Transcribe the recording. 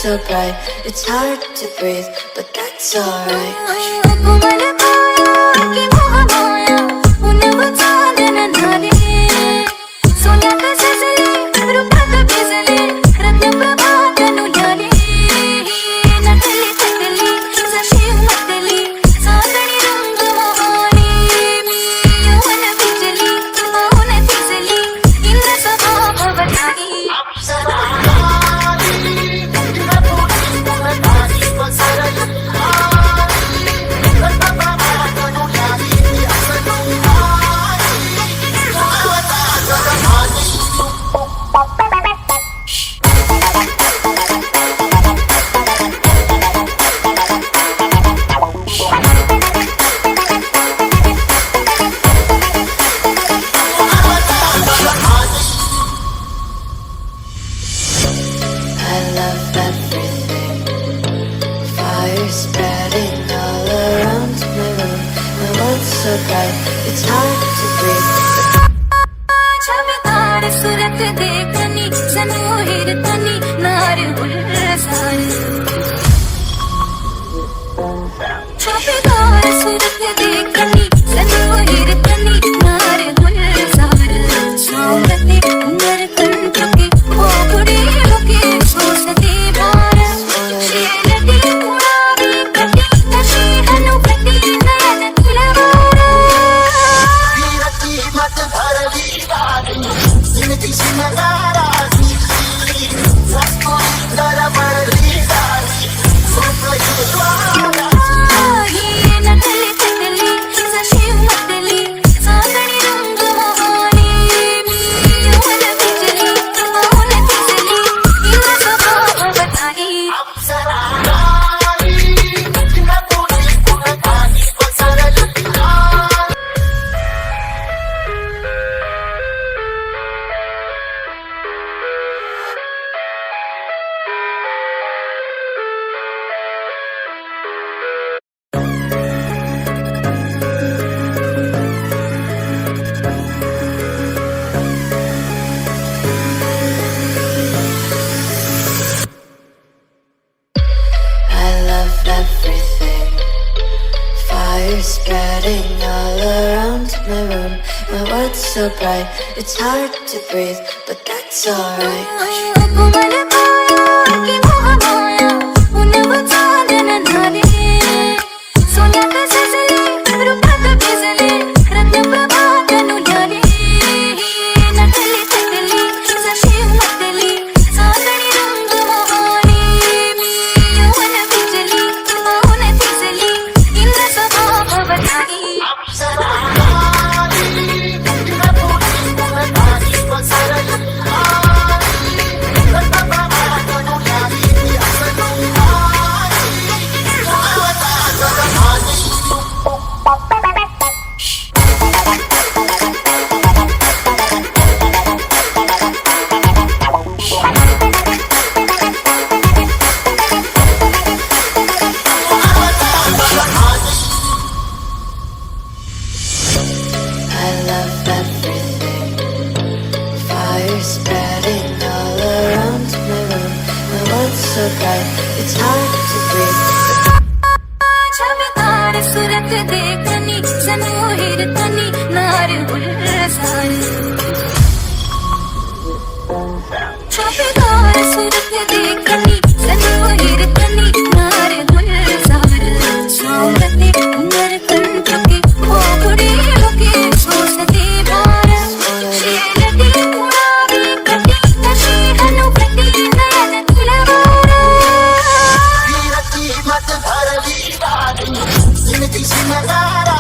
so bright, it's hard to breathe, but that's alright. Spreading all around my room. My world's so bright, it's hard to breathe. Surat देखनी सनोहिर तनी नार गुलजार छापेदार सूरत देखनी सनोहिर तनी नार गुलजार सावरते उमर कंठ के ओगड़े okay सोसते बार शेरती उड़ावे कटी नशी हनुपति नयन तुलवारा वीरती मत भरली गाड़ी जिंदगी से नाराज़ी सबको डर भरली गाड़ी सोच द्वारा ये नकली तकली सशी मतली सागरी रंग मोहनी मीयों न बिजली मोहन बिजली इन सब बताई अप्सरा spreading all around my room. My world's so bright, it's hard to breathe, but that's alright. Spreading all around my room. My world's so bright, it's hard to breathe. छापेदार Surat देखनी सनोहिर तनी नार गुलजार छापेदार सूरत देखनी सनोहिर तनी नार गुलजार सावरते उमर कंठ के ओगड़े होके सोसते बार शेरती उड़ावे कटी नशी हनुपति नयन तुलवारा वीरती मत भरली गाड़ी जिंदगी से नाराज़ी